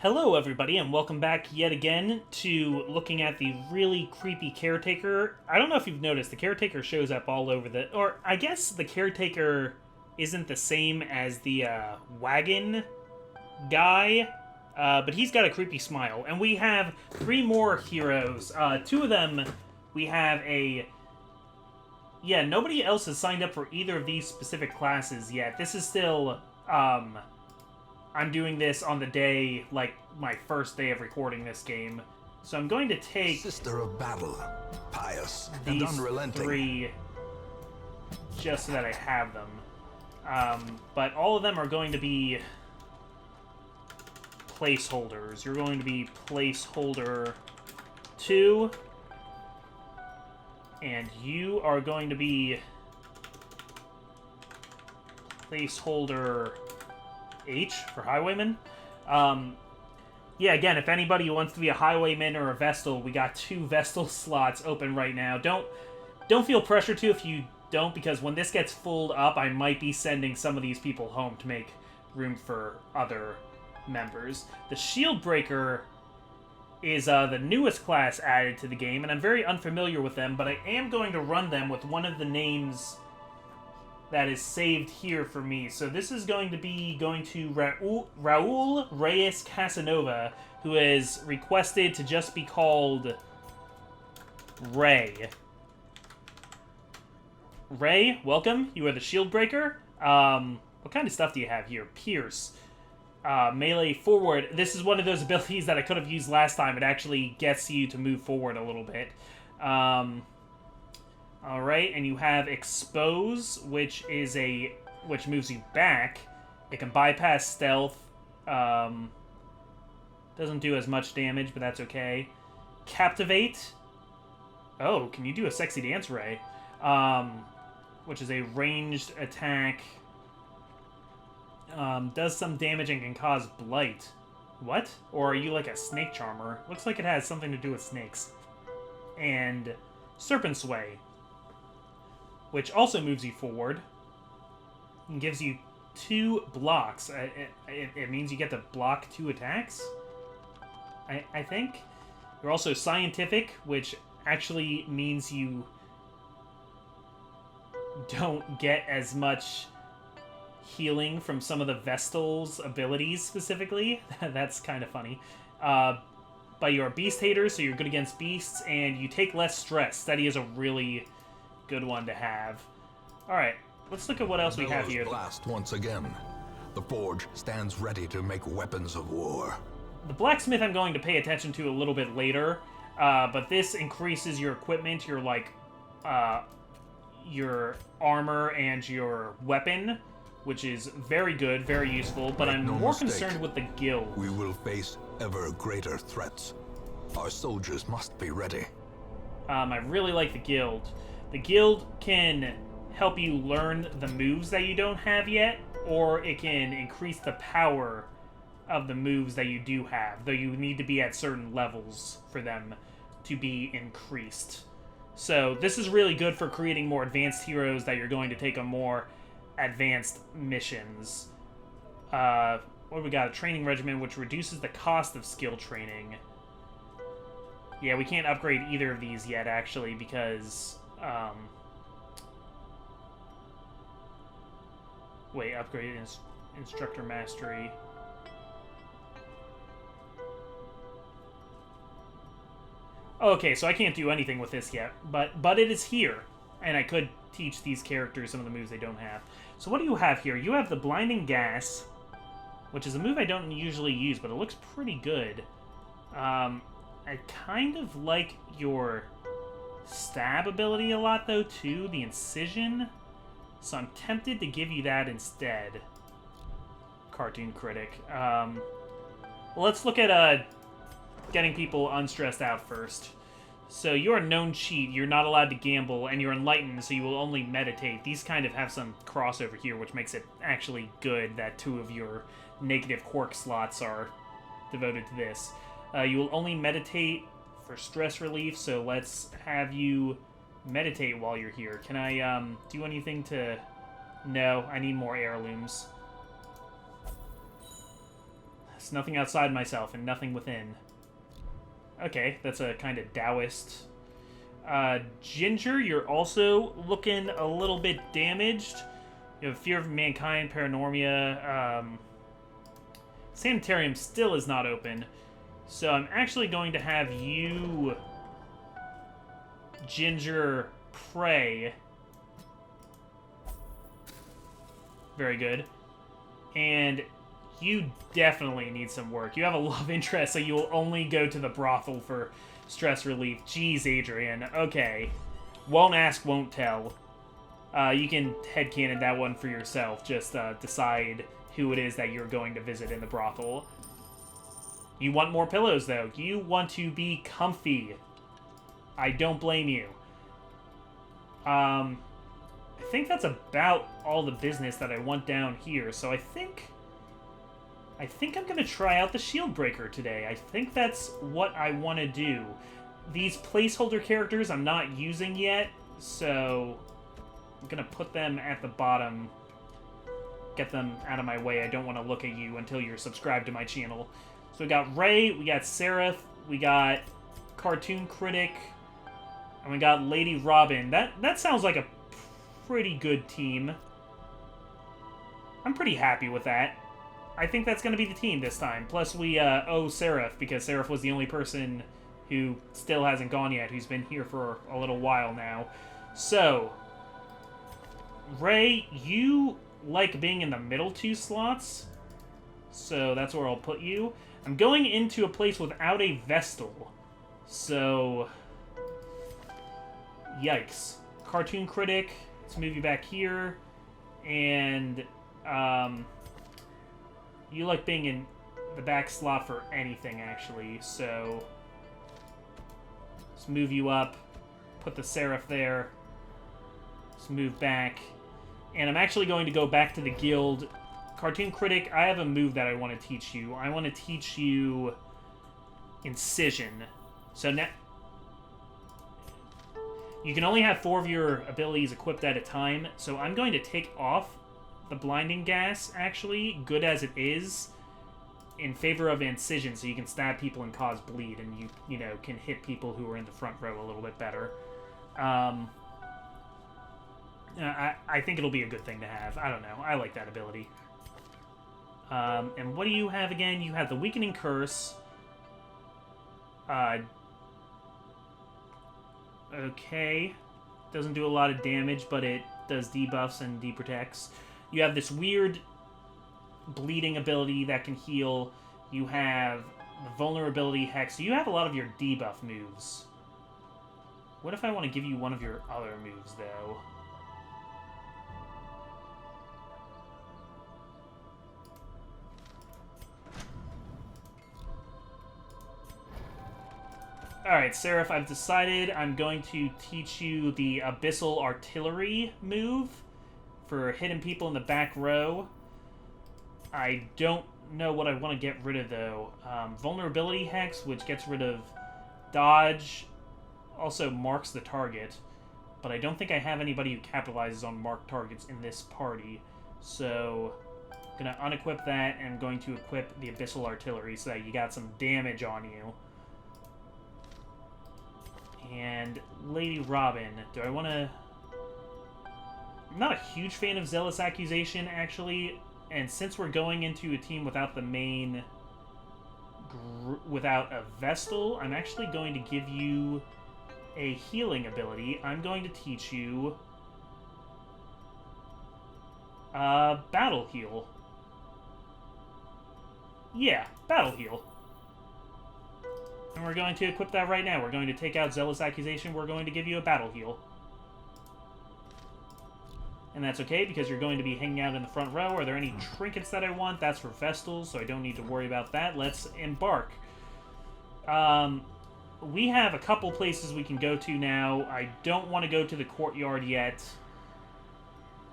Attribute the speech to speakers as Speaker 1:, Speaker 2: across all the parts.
Speaker 1: Hello, everybody, and welcome back yet again to looking at the really creepy caretaker. I don't know if you've noticed, the caretaker shows up all over or I guess the caretaker isn't the same as the wagon guy, but he's got a creepy smile. And we have three more heroes. Two of them, we have Yeah, nobody else has signed up for either of these specific classes yet. This is still, I'm doing this on the day, like, my first day of recording this game. So I'm going to take...
Speaker 2: Sister of battle, pious and
Speaker 1: these
Speaker 2: unrelenting.
Speaker 1: three, just so that I have them. But all of them are going to be placeholders. You're going to be placeholder 2. And you are going to be placeholder H for Highwayman. Yeah, again, if anybody wants to be a Highwayman or a Vestal, we got 2 Vestal slots open right now. Don't feel pressure to if you don't, because when this gets filled up, I might be sending some of these people home to make room for other members. The Shieldbreaker is the newest class added to the game, and I'm very unfamiliar with them, but I am going to run them with one of the names that is saved here for me. So this is going to Raul Reyes Casanova, who is requested to just be called Ray. Ray, welcome. You are the Shieldbreaker. What kind of stuff do you have here? Pierce. Melee forward. This is one of those abilities that I could have used last time. It actually gets you to move forward a little bit. Alright, and you have Expose, which moves you back. It can bypass stealth. Doesn't do as much damage, but that's okay. Captivate. Oh, can you do a sexy dance, Ray? Which is a ranged attack. Does some damage and can cause blight. What? Or are you like a snake charmer? Looks like it has something to do with snakes. And Serpent Sway, which also moves you forward and gives you 2 blocks. It means you get to block 2 attacks, I think. You're also Scientific, which actually means you don't get as much healing from some of the Vestal's abilities specifically. That's kind of funny. But you're a Beast Hater, so you're good against beasts, and you take less stress. Steady is a really good one to have. Alright, let's look at what else we have here.
Speaker 2: Blast once again. The forge stands ready to make weapons of war.
Speaker 1: The blacksmith I'm going to pay attention to a little bit later, but this increases your equipment, your armor and your weapon, which is very good, very useful, but I'm more concerned with the guild.
Speaker 2: We will face ever greater threats. Our soldiers must be ready.
Speaker 1: I really like the guild. The guild can help you learn the moves that you don't have yet, or it can increase the power of the moves that you do have, though you need to be at certain levels for them to be increased. So this is really good for creating more advanced heroes that you're going to take on more advanced missions. What do we got? A training regimen, which reduces the cost of skill training. Yeah, we can't upgrade either of these yet, actually, because... Wait, upgrade instructor mastery. Okay, so I can't do anything with this yet, but it is here, and I could teach these characters some of the moves they don't have. So what do you have here? You have the Blinding Gas, which is a move I don't usually use, but it looks pretty good. I kind of like your stab ability a lot, though, too, the Incision. So I'm tempted to give you that instead. Cartoon Critic. Well, let's look at getting people unstressed out first. So you're a known cheat, you're not allowed to gamble, and you're enlightened, so you will only meditate. These kind of have some crossover here, which makes it actually good that 2 of your negative quirk slots are devoted to this. You will only meditate for stress relief, so let's have you meditate while you're here. Can I do anything to... No, I need more heirlooms. Yes, nothing outside myself and nothing within. Okay, that's a kind of Taoist. Ginger, you're also looking a little bit damaged. You have Fear of Mankind, Paranormia. Sanitarium still is not open. So I'm actually going to have you, Ginger, pray. Very good. And you definitely need some work. You have a love interest, so you will only go to the brothel for stress relief. Jeez, Adrian. Okay. Won't ask, won't tell. You can headcanon that one for yourself. Just decide who it is that you're going to visit in the brothel. You want more pillows, though. You want to be comfy. I don't blame you. I think that's about all the business that I want down here. So I think I'm going to try out the Shieldbreaker today. I think that's what I want to do. These placeholder characters I'm not using yet, so I'm going to put them at the bottom. Get them out of my way. I don't want to look at you until you're subscribed to my channel. So we got Ray, we got Seraph, we got Cartoon Critic, and we got Lady Robin. That sounds like a pretty good team. I'm pretty happy with that. I think that's going to be the team this time. Plus, we owe Seraph, because Seraph was the only person who still hasn't gone yet, who's been here for a little while now. So, Ray, you like being in the middle two slots, so that's where I'll put you. I'm going into a place without a Vestal, so yikes. Cartoon Critic, let's move you back here, and you like being in the back slot for anything, actually, so let's move you up, put the Seraph there, let's move back, and I'm actually going to go back to the guild. Cartoon Critic, I have a move that I want to teach you. I want to teach you Incision. So now you can only have 4 of your abilities equipped at a time, so I'm going to take off the Blinding Gas, actually, good as it is, in favor of Incision, so you can stab people and cause bleed, and you know, can hit people who are in the front row a little bit better. I think it'll be a good thing to have. I don't know. I like that ability. And what do you have again? You have the Weakening Curse. Okay. Doesn't do a lot of damage, but it does debuffs and deprotects. You have this weird bleeding ability that can heal. You have the Vulnerability Hex. So you have a lot of your debuff moves. What if I want to give you one of your other moves, though? Alright, Seraph, I've decided I'm going to teach you the Abyssal Artillery move for hitting people in the back row. I don't know what I want to get rid of, though. Vulnerability Hex, which gets rid of dodge, also marks the target, but I don't think I have anybody who capitalizes on marked targets in this party, so I'm going to unequip that, and I'm going to equip the Abyssal Artillery so that you got some damage on you. And Lady Robin, do I want to... I'm not a huge fan of Zealous Accusation, actually, and since we're going into a team without the main... without a Vestal, I'm actually going to give you a healing ability. I'm going to teach you... Battle Heal. Yeah, Battle Heal. And we're going to equip that right now. We're going to take out Zealous Accusation. We're going to give you a Battle Heal. And that's okay, because you're going to be hanging out in the front row. Are there any trinkets that I want? That's for Vestals, so I don't need to worry about that. Let's embark. We have a couple places we can go to now. I don't want to go to the courtyard yet.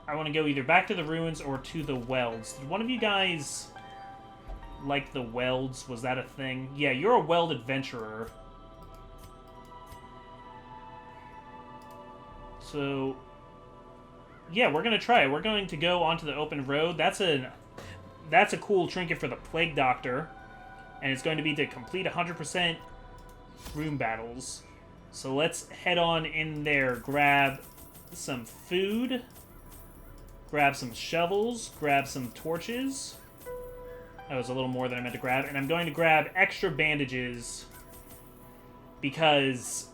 Speaker 1: I want to go either back to the ruins or to the welds. Did one of you guys... like the welds? Was that a thing? Yeah, you're a weld adventurer. So, yeah, we're going to try it. We're going to go onto the open road. That's a cool trinket for the Plague Doctor. And it's going to be to complete 100% room battles. So let's head on in there, grab some food, grab some shovels, grab some torches. That was a little more than I meant to grab. And I'm going to grab extra bandages because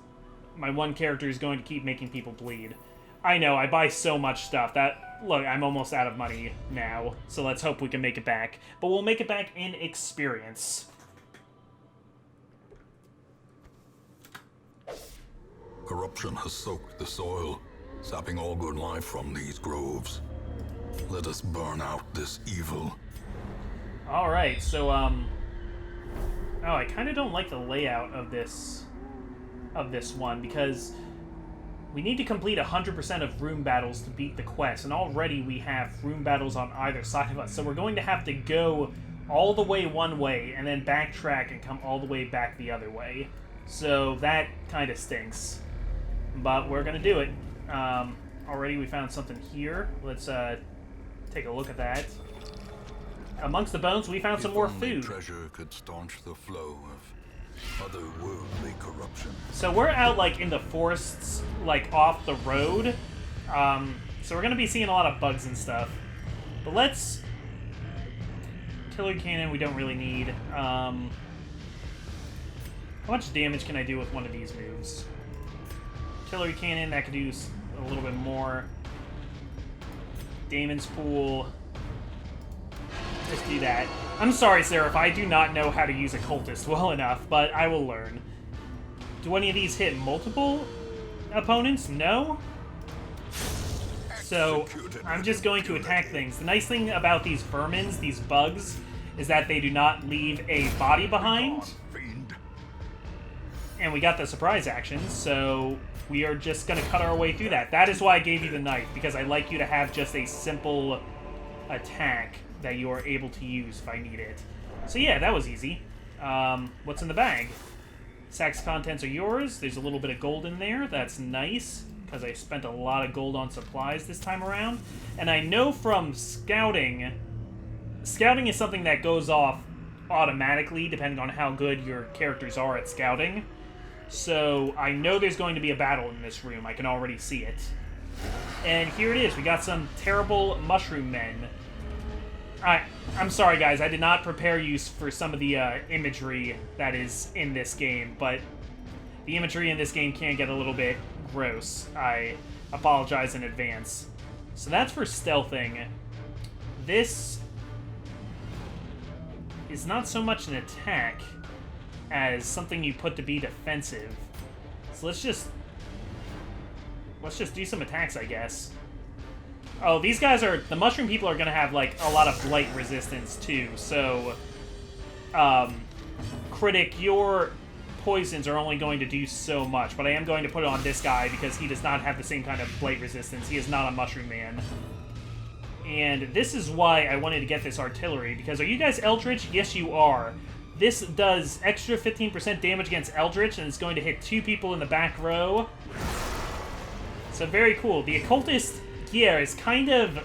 Speaker 1: my one character is going to keep making people bleed. I know, I buy so much stuff that, look, I'm almost out of money now. So let's hope we can make it back. But we'll make it back in experience.
Speaker 2: Corruption has soaked the soil, sapping all good life from these groves. Let us burn out this evil.
Speaker 1: Alright, so, oh, I kind of don't like the layout of this one, because we need to complete 100% of room battles to beat the quest, and already we have room battles on either side of us, so we're going to have to go all the way one way, and then backtrack and come all the way back the other way. So that kind of stinks. But we're going to do it. Already we found something here. Let's take a look at that. Amongst the bones, we found some more food.
Speaker 2: Treasure could staunch the flow of otherworldly corruption.
Speaker 1: So we're out, like, in the forests, like, off the road. So we're going to be seeing a lot of bugs and stuff. But let's... Artillery cannon we don't really need. How much damage can I do with one of these moves? Artillery cannon, that could do a little bit more. Damon's Pool. Let's do that. I'm sorry, Seraph, I do not know how to use a cultist well enough, but I will learn. Do any of these hit multiple opponents? No? So, I'm just going to attack things. The nice thing about these vermins, these bugs, is that they do not leave a body behind. And we got the surprise action, so we are just going to cut our way through that. That is why I gave you the knife, because I like you to have just a simple attack that you are able to use if I need it. So yeah, that was easy. What's in the bag? Sack's contents are yours. There's a little bit of gold in there. That's nice, because I spent a lot of gold on supplies this time around. And I know from scouting is something that goes off automatically, depending on how good your characters are at scouting. So I know there's going to be a battle in this room. I can already see it. And here it is. We got some terrible mushroom men. I'm sorry, guys. I did not prepare you for some of the imagery that is in this game, but the imagery in this game can get a little bit gross. I apologize in advance. So that's for stealthing. This is not so much an attack as something you put to be defensive. So let's just do some attacks, I guess. Oh, these guys are... The mushroom people are going to have, like, a lot of blight resistance, too. So, Critic, your poisons are only going to do so much. But I am going to put it on this guy because he does not have the same kind of blight resistance. He is not a mushroom man. And this is why I wanted to get this artillery. Because are you guys Eldritch? Yes, you are. This does extra 15% damage against Eldritch, and it's going to hit 2 people in the back row. So very cool. The Occultist... Yeah, it's kind of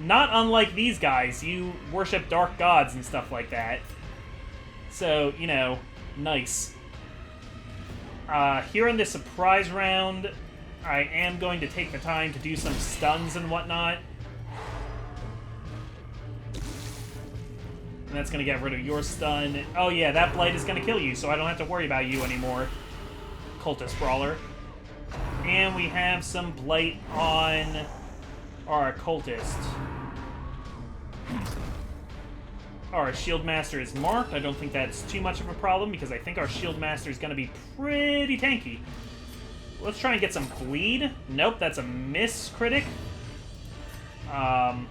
Speaker 1: not unlike these guys. You worship dark gods and stuff like that. So, you know, nice. Here in this surprise round, I am going to take the time to do some stuns and whatnot. And that's going to get rid of your stun. Oh yeah, that blight is going to kill you, so I don't have to worry about you anymore, Cultist Brawler. And we have some blight on our Cultist. Our Shield Master is marked. I don't think that's too much of a problem because I think our Shield Master is going to be pretty tanky. Let's try and get some bleed. Nope, that's a miss, Critic. Wow,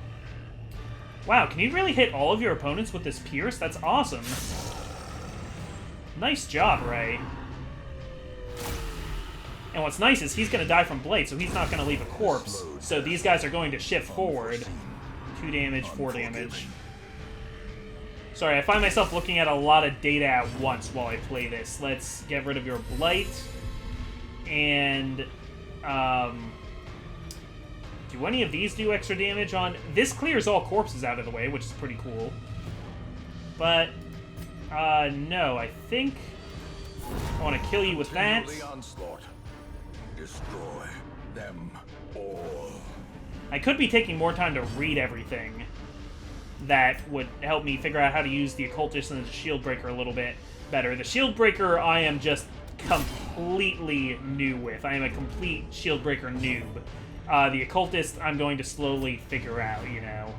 Speaker 1: can you really hit all of your opponents with this Pierce? That's awesome. Nice job, Ray. And what's nice is he's going to die from Blade, so he's not going to leave a corpse. So these guys are going to shift forward. 2 damage, 4 damage. Sorry, I find myself looking at a lot of data at once while I play this. Let's get rid of your Blight. And, do any of these do extra damage on... This clears all corpses out of the way, which is pretty cool. But No, I think I want to kill you with that.
Speaker 2: Continue the onslaught. Destroy them all.
Speaker 1: I could be taking more time to read everything. That would help me figure out how to use the Occultist and the Shieldbreaker a little bit better. The Shieldbreaker I am just completely new with. I am a complete Shieldbreaker noob. The Occultist I'm going to slowly figure out, you know.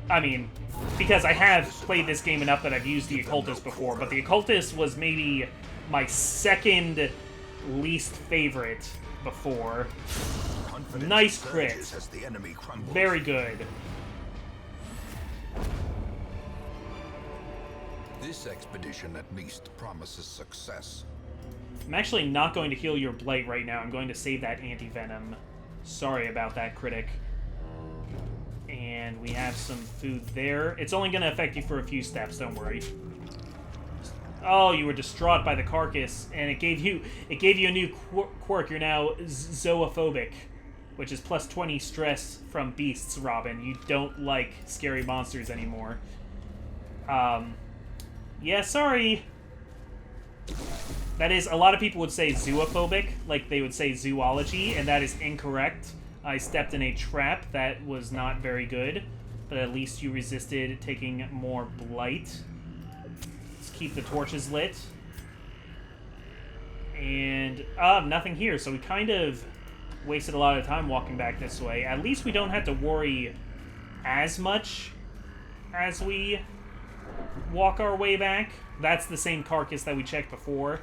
Speaker 1: I mean, because I have played this game enough that I've used the Occultist before, but the Occultist was maybe my second least favorite before. Nice crit. Very good.
Speaker 2: This expedition at least promises success.
Speaker 1: I'm actually not going to heal your Blight right now. I'm going to save that anti-venom. Sorry about that, critic. And we have some food there. It's only going to affect you for a few steps, don't worry. Oh, you were distraught by the carcass, and it gave you a new quirk. You're now zoophobic, which is plus 20 stress from beasts, Robin. You don't like scary monsters anymore. Yeah, sorry. That is, a lot of people would say zoophobic, like they would say zoology, and that is incorrect. I stepped in a trap that was not very good, but at least you resisted taking more blight. Let's keep the torches lit. And, nothing here, so we kind of wasted a lot of time walking back this way. At least we don't have to worry as much as we walk our way back. That's the same carcass that we checked before.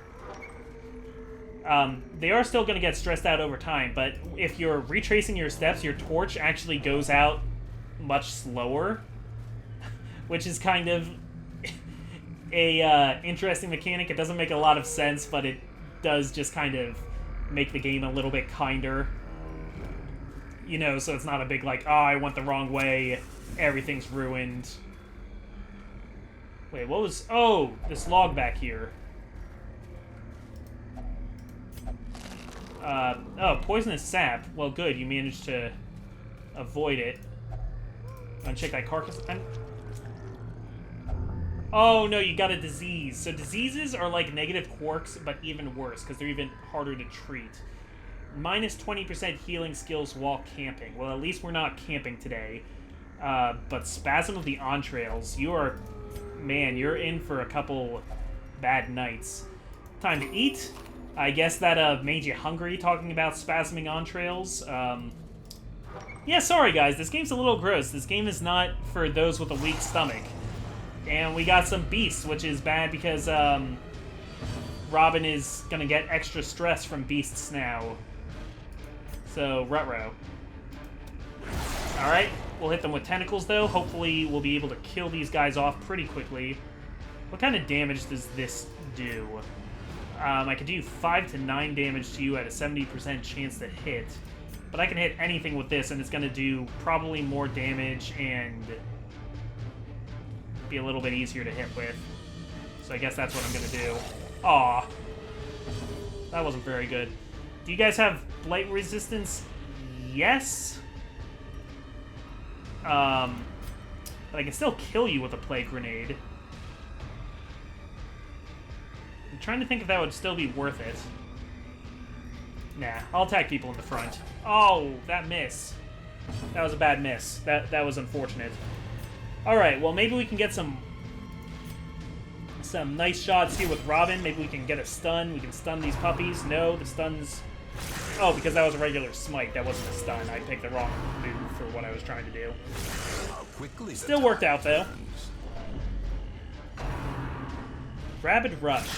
Speaker 1: They are still going to get stressed out over time, but if you're retracing your steps, your torch actually goes out much slower, which is kind of a interesting mechanic. It doesn't make a lot of sense, but it does just kind of make the game a little bit kinder. You know, so it's not a big, like, oh, I went the wrong way, everything's ruined. Wait, what was... Oh, this log back here. Oh, poisonous sap. Well, good, you managed to avoid it. I'm gonna check that carcass. Oh, no, you got a disease. So diseases are like negative quirks, but even worse, because they're even harder to treat. Minus 20% healing skills while camping. Well, at least we're not camping today. But spasm of the entrails. You are... Man, you're in for a couple bad nights. Time to eat. I guess that made you hungry talking about spasming entrails. Yeah, sorry guys, this game's a little gross. This game is not for those with a weak stomach. And we got some beasts, which is bad because Robin is gonna get extra stress from beasts now. So, ruh-roh. Alright, we'll hit them with tentacles though. Hopefully we'll be able to kill these guys off pretty quickly. What kind of damage does this do? I could do 5 to 9 damage to you at a 70% chance to hit. But I can hit anything with this, and it's going to do probably more damage and be a little bit easier to hit with. So I guess that's what I'm going to do. Aw. That wasn't very good. Do you guys have blight resistance? Yes. But I can still kill you with a plague grenade. I'm trying to think if that would still be worth it. Nah, I'll attack people in the front. Oh, that miss. That was a bad miss. That was unfortunate. Alright, well maybe we can get some nice shots here with Robin. Maybe we can get a stun. We can stun these puppies. No, the stun's... Oh, because that was a regular smite. That wasn't a stun. I picked the wrong move for what I was trying to do. Still worked out, though. Rabid Rush.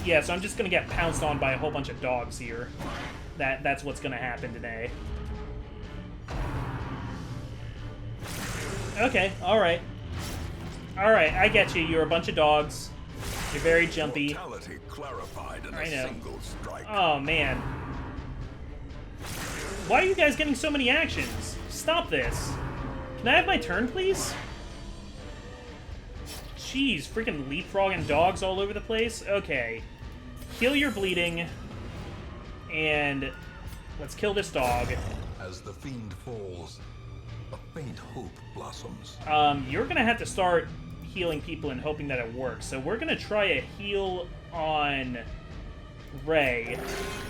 Speaker 1: Yeah, so I'm just gonna get pounced on by a whole bunch of dogs here. That's what's gonna happen today. Okay, alright. Alright, I get you. You're a bunch of dogs. You're very jumpy. I know. Oh, man. Why are you guys getting so many actions? Stop this. Can I have my turn, please? Jeez, freaking leapfrogging dogs all over the place. Okay. Heal your bleeding. And let's kill this dog.
Speaker 2: As the fiend falls, a faint hope blossoms.
Speaker 1: You're gonna have to start healing people and hoping that it works. So we're gonna try a heal on Ray.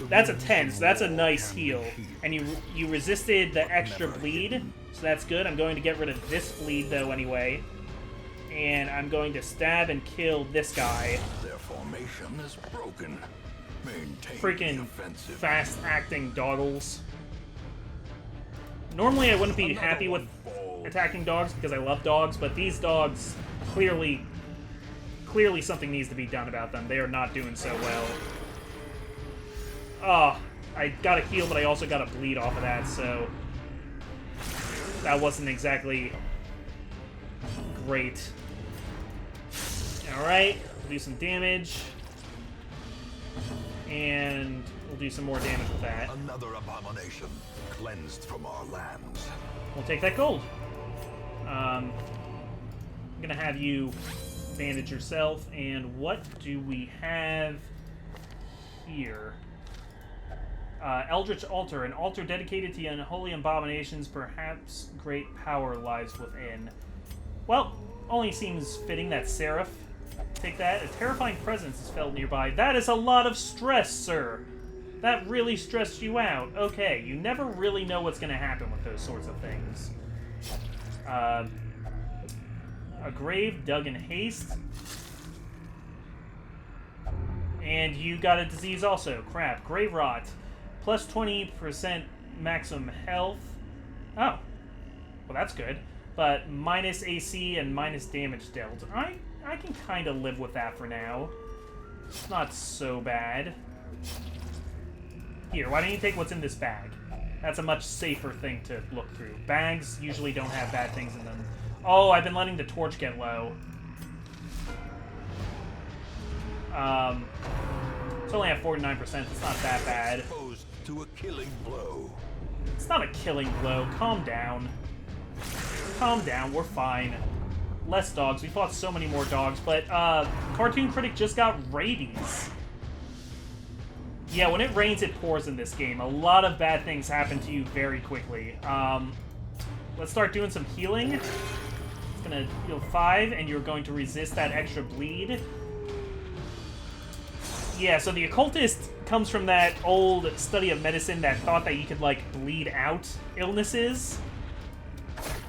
Speaker 1: That's a 10, so that's a nice heal. And you resisted the extra bleed, so that's good. I'm going to get rid of this bleed though anyway. And I'm going to stab and kill this guy.
Speaker 2: Their formation is broken. Maintain
Speaker 1: Freaking
Speaker 2: the offensive.
Speaker 1: fast-acting doggles. Normally I wouldn't be happy with attacking dogs because I love dogs, but these dogs, clearly something needs to be done about them. They are not doing so well. Oh, I got a heal, but I also got a bleed off of that, so that wasn't exactly great. Alright, we'll do some damage. And we'll do some more damage with that.
Speaker 2: Another abomination cleansed from our lands.
Speaker 1: We'll take that gold. I'm gonna have you bandage yourself. And what do we have here? Eldritch Altar, an altar dedicated to the unholy abominations. Perhaps great power lies within. Well, only seems fitting that Seraph. Take that. A terrifying presence is felt nearby. That is a lot of stress, sir. That really stressed you out. Okay, you never really know what's going to happen with those sorts of things. A grave dug in haste. And you got a disease also. Crap. Grave rot. Plus 20% maximum health. Oh. Well, that's good. But minus AC and minus damage dealt. I can kind of live with that for now. It's not so bad. Here, why don't you take what's in this bag? That's a much safer thing to look through. Bags usually don't have bad things in them. Oh, I've been letting the torch get low. It's only at 49%. It's not that bad.
Speaker 2: Exposed to a killing blow.
Speaker 1: It's not a killing blow. Calm down. Calm down. We're fine. Less dogs. We fought so many more dogs, but Cartoon Critic just got Rabies. Yeah, when it rains, it pours in this game. A lot of bad things happen to you very quickly. Let's start doing some healing. It's gonna heal 5, and you're going to resist that extra bleed. Yeah, so the occultist comes from that old study of medicine that thought that you could, like, bleed out illnesses.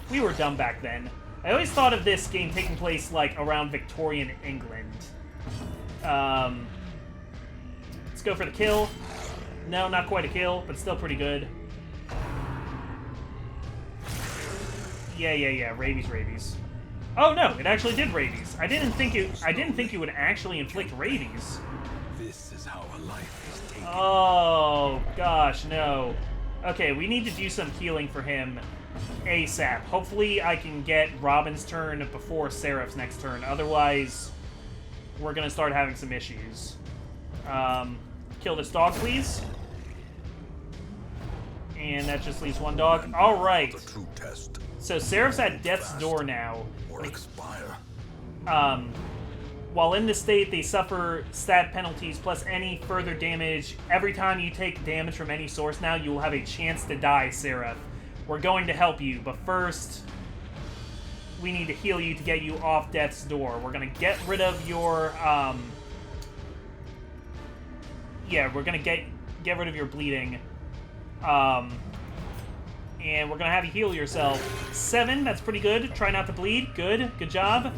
Speaker 1: We were dumb back then. I always thought of this game taking place, like, around Victorian England. Let's go for the kill. No, not quite a kill, but still pretty good. Yeah. Rabies. Oh no, it actually did rabies. I didn't think it would actually inflict rabies.
Speaker 2: This is how a life is taken.
Speaker 1: Oh gosh, no. Okay, we need to do some healing for him ASAP. Hopefully I can get Robin's turn before Seraph's next turn. Otherwise, we're gonna start having some issues. Kill this dog, please. And that just leaves one dog. Alright.
Speaker 2: The true test.
Speaker 1: So Seraph's at death's door now.
Speaker 2: Or expire.
Speaker 1: While in this state, they suffer stat penalties plus any further damage. Every time you take damage from any source now, you will have a chance to die, Seraph. We're going to help you, but first, we need to heal you to get you off death's door. We're going to get rid of your, yeah, we're going to get rid of your bleeding. And we're going to have you heal yourself. 7, that's pretty good. Try not to bleed. Good job.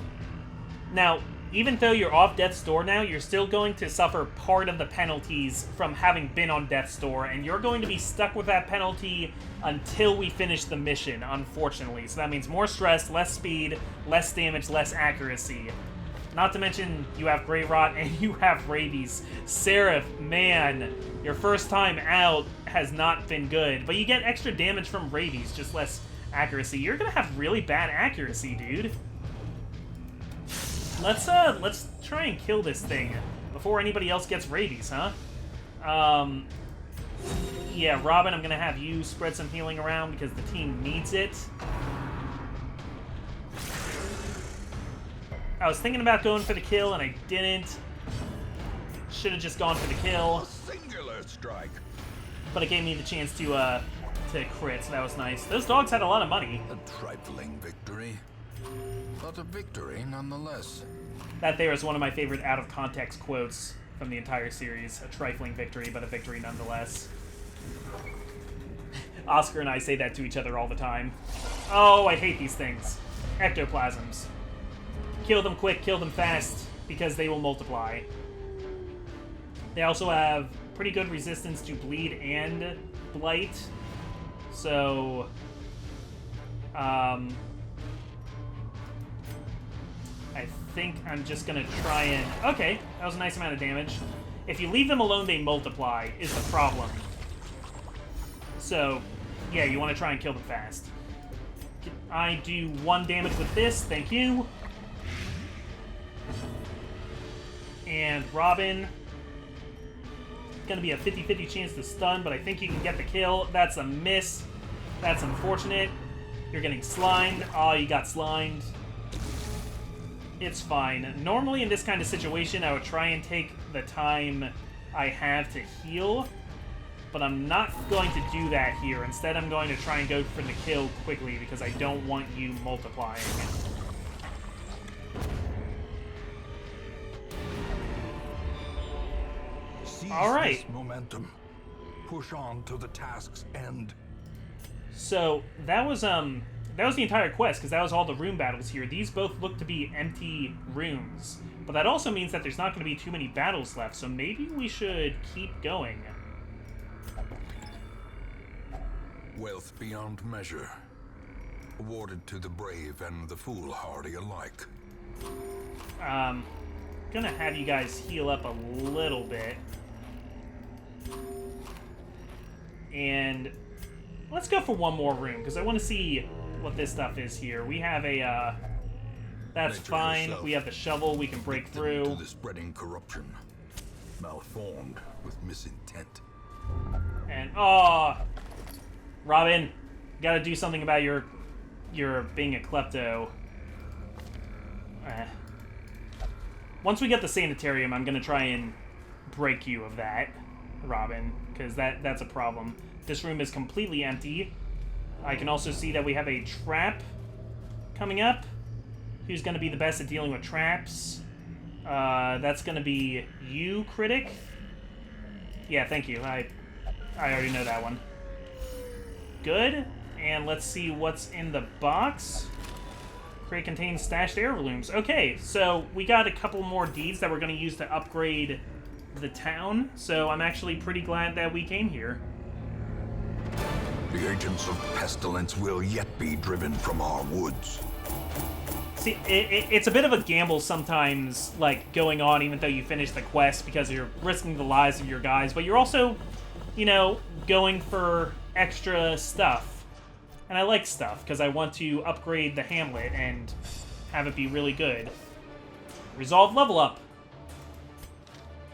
Speaker 1: Now, even though you're off death's door now, you're still going to suffer part of the penalties from having been on death's door, and you're going to be stuck with that penalty until we finish the mission, unfortunately. So that means more stress, less speed, less damage, less accuracy. Not to mention, you have Grey Rot and you have Rabies. Seraph, man, your first time out has not been good, but you get extra damage from Rabies, just less accuracy. You're gonna have really bad accuracy, dude. Let's try and kill this thing before anybody else gets Rabies, huh? Yeah, Robin, I'm gonna have you spread some healing around because the team needs it. I was thinking about going for the kill and I didn't. Should have just gone for the kill.
Speaker 2: A singular strike.
Speaker 1: But it gave me the chance to crit, so that was nice. Those dogs had a lot of money.
Speaker 2: A trifling victory. But a victory nonetheless.
Speaker 1: That there is one of my favorite out-of-context quotes from the entire series. A trifling victory, but a victory nonetheless. Oscar and I say that to each other all the time. Oh, I hate these things. Ectoplasms. Kill them quick, kill them fast, because they will multiply. They also have pretty good resistance to bleed and blight. So, I think I'm just gonna try and... Okay, that was a nice amount of damage. If you leave them alone, they multiply, is the problem. So, yeah, you want to try and kill them fast. I do 1 damage with this, thank you. And Robin... Gonna be a 50-50 chance to stun, but I think you can get the kill. That's a miss. That's unfortunate. You're getting slimed. Oh, you got slimed. It's fine. Normally in this kind of situation, I would try and take the time I have to heal, but I'm not going to do that here. Instead, I'm going to try and go for the kill quickly because I don't want you multiplying. All right.
Speaker 2: This momentum. Push on to the task's end.
Speaker 1: So that was the entire quest, because that was all the room battles here. These both look to be empty rooms, but that also means that there's not going to be too many battles left. So maybe we should keep going.
Speaker 2: Wealth beyond measure, awarded to the brave and the foolhardy alike.
Speaker 1: Gonna have you guys heal up a little bit. And let's go for one more room, because I want to see what this stuff is here. We have a, that's fine. We have the shovel we can break through.
Speaker 2: To the spreading corruption, malformed with misintent.
Speaker 1: And, oh, Robin, gotta do something about your being a klepto. Once we get the sanitarium, I'm gonna try and break you of that, Robin, because that's a problem. This room is completely empty. I can also see that we have a trap coming up. Who's going to be the best at dealing with traps? That's going to be you, Critic. Yeah, thank you. I already know that one. Good. And let's see what's in the box. Crate contains stashed heirlooms. Okay, so we got a couple more deeds that we're going to use to upgrade the town. So I'm actually pretty glad that we came here.
Speaker 2: The agents of pestilence will yet be driven from our woods.
Speaker 1: See, it's a bit of a gamble sometimes, like, going on even though you finish the quest, because you're risking the lives of your guys, but you're also, you know, going for extra stuff. And I like stuff, because I want to upgrade the hamlet and have it be really good. Resolve level up.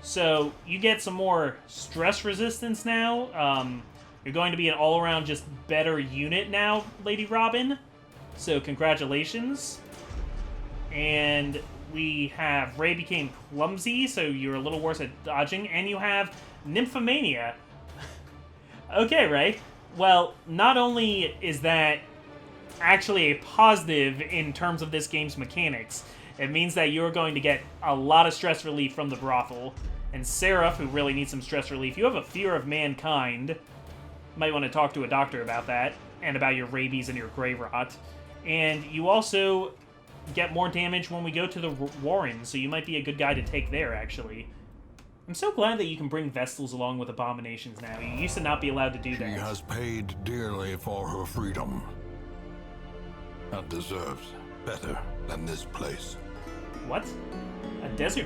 Speaker 1: So, you get some more stress resistance now. You're going to be an all-around just better unit now, Lady Robin. So, congratulations. And we have Ray became clumsy, so you're a little worse at dodging. And you have Nymphomania. Okay, Ray. Well, not only is that actually a positive in terms of this game's mechanics, it means that you're going to get a lot of stress relief from the brothel. And Seraph, who really needs some stress relief, you have a fear of mankind. Might want to talk to a doctor about that, and about your rabies and your gray rot. And you also get more damage when we go to the Warren, so you might be a good guy to take there, actually. I'm so glad that you can bring Vestals along with abominations now. You used to not be allowed to do that.
Speaker 2: She has paid dearly for her freedom, and deserves better than this place.
Speaker 1: What? A desert?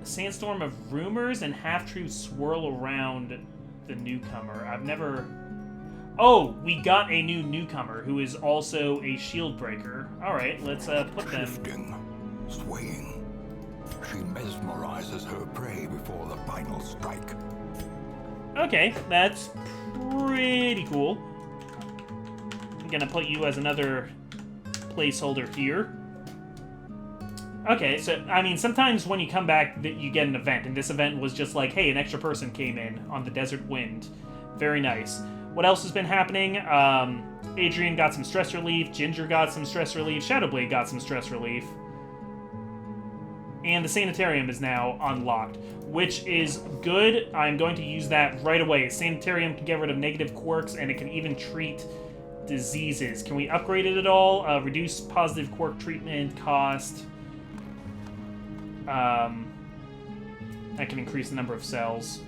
Speaker 1: A sandstorm of rumors and half-truths swirl around the newcomer. I've never... Oh, we got a new newcomer who is also a Shieldbreaker. Alright, let's put them...
Speaker 2: Shifting, swaying. She mesmerizes her prey before the final strike.
Speaker 1: Okay, that's pretty cool. I'm gonna put you as another placeholder here. Okay, so, I mean, sometimes when you come back, you get an event, and this event was just like, hey, an extra person came in on the Desert Wind. Very nice. What else has been happening? Adrian got some stress relief. Ginger got some stress relief. Shadowblade got some stress relief. And the sanitarium is now unlocked, which is good. I'm going to use that right away. Sanitarium can get rid of negative quirks, and it can even treat diseases. Can we upgrade it at all? Reduce positive quirk treatment cost. That can increase the number of cells.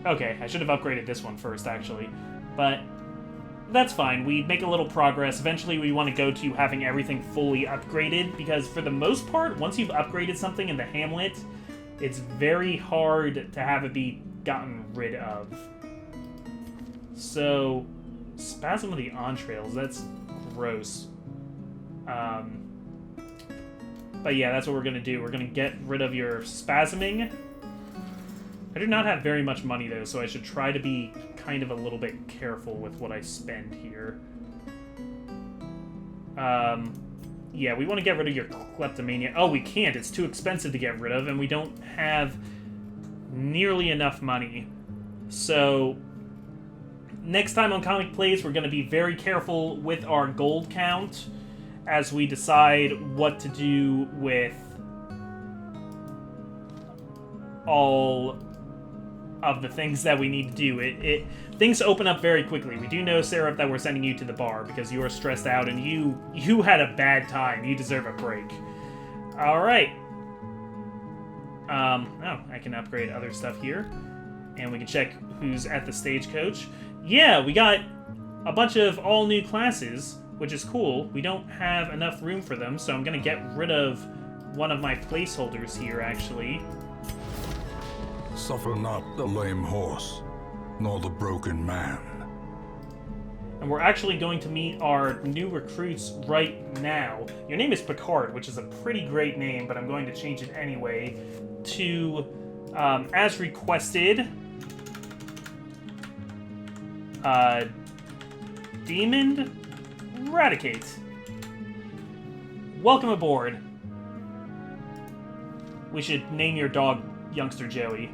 Speaker 1: Okay, I should have upgraded this one first, actually. But that's fine. We make a little progress. Eventually, we want to go to having everything fully upgraded, because for the most part, once you've upgraded something in the hamlet, it's very hard to have it be gotten rid of. So, spasm of the entrails, that's gross. But yeah, that's what we're going to do. We're going to get rid of your spasming. I do not have very much money, though, so I should try to be kind of a little bit careful with what I spend here. Yeah, we want to get rid of your kleptomania. Oh, we can't. It's too expensive to get rid of, and we don't have nearly enough money. So, next time on Comic Plays, we're going to be very careful with our gold count as we decide what to do with all of the things that we need to do. Things open up very quickly. We do know, Seraph, that we're sending you to the bar because you are stressed out and you had a bad time. You deserve a break. All right. Oh, I can upgrade other stuff here, and we can check who's at the stagecoach. Yeah, we got a bunch of all new classes, which is cool. We don't have enough room for them, so I'm gonna get rid of one of my placeholders here, actually.
Speaker 2: Suffer not the lame horse, nor the broken man.
Speaker 1: And we're actually going to meet our new recruits right now. Your name is Picard, which is a pretty great name, but I'm going to change it anyway to, as requested, Demon Eradicate. Welcome aboard. We should name your dog Youngster Joey.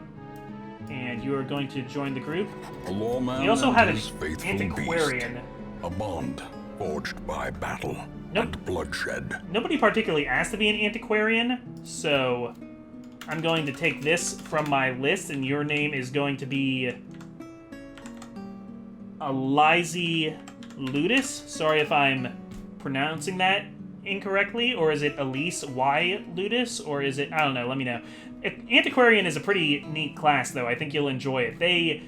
Speaker 1: And you are going to join the group.
Speaker 2: A lawman
Speaker 1: we also had an
Speaker 2: his faithful
Speaker 1: antiquarian.
Speaker 2: Beast, a bond forged by battle and bloodshed.
Speaker 1: Nobody particularly asked to be an antiquarian, so I'm going to take this from my list, and your name is going to be Elizy Ludus. Sorry if I'm pronouncing that incorrectly, or is it Elise Y. Ludus, or is it... I don't know, let me know. Antiquarian is a pretty neat class, though. I think you'll enjoy it. They,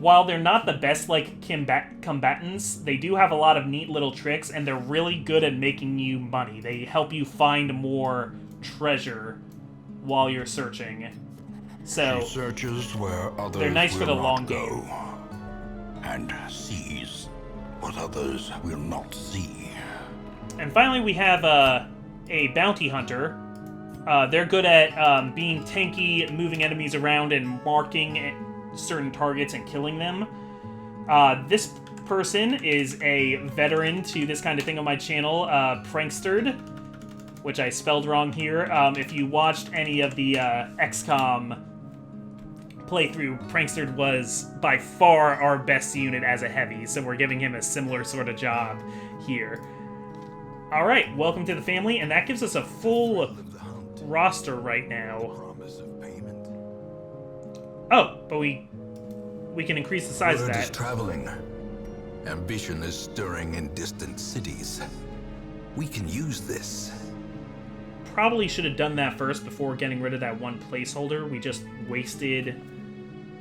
Speaker 1: while they're not the best, like, combatants, they do have a lot of neat little tricks, and they're really good at making you money. They help you find more treasure while you're searching. So,
Speaker 2: she searches where others
Speaker 1: they're nice for the
Speaker 2: will
Speaker 1: long
Speaker 2: not go,
Speaker 1: game.
Speaker 2: and sees what others will not see.
Speaker 1: And finally, we have a bounty hunter. They're good at being tanky, moving enemies around, and marking certain targets and killing them. This person is a veteran to this kind of thing on my channel, Prankstered, which I spelled wrong here. If you watched any of the XCOM playthrough, Prankstered was by far our best unit as a heavy, so we're giving him a similar sort of job here. Alright, welcome to the family, and that gives us a full roster right now. Oh, but we can increase the size of
Speaker 2: Word
Speaker 1: that.
Speaker 2: is traveling. Ambition is stirring in distant cities. We can use this.
Speaker 1: Probably should have done that first before getting rid of that one placeholder. We just wasted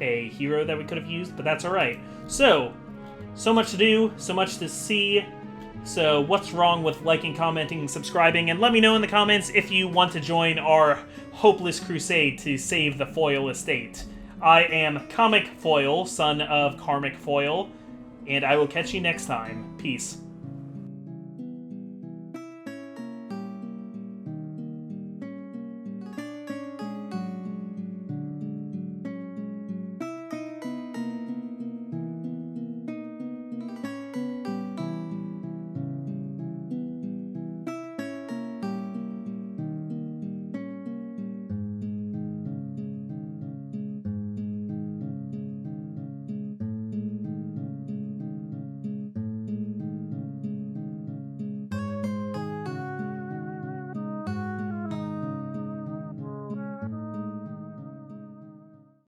Speaker 1: a hero that we could have used, but that's alright. So much to do, so much to see. So what's wrong with liking, commenting, subscribing, and let me know in the comments if you want to join our hopeless crusade to save the Foil estate. I am Comic Foil, son of Karmic Foil, and I will catch you next time. Peace.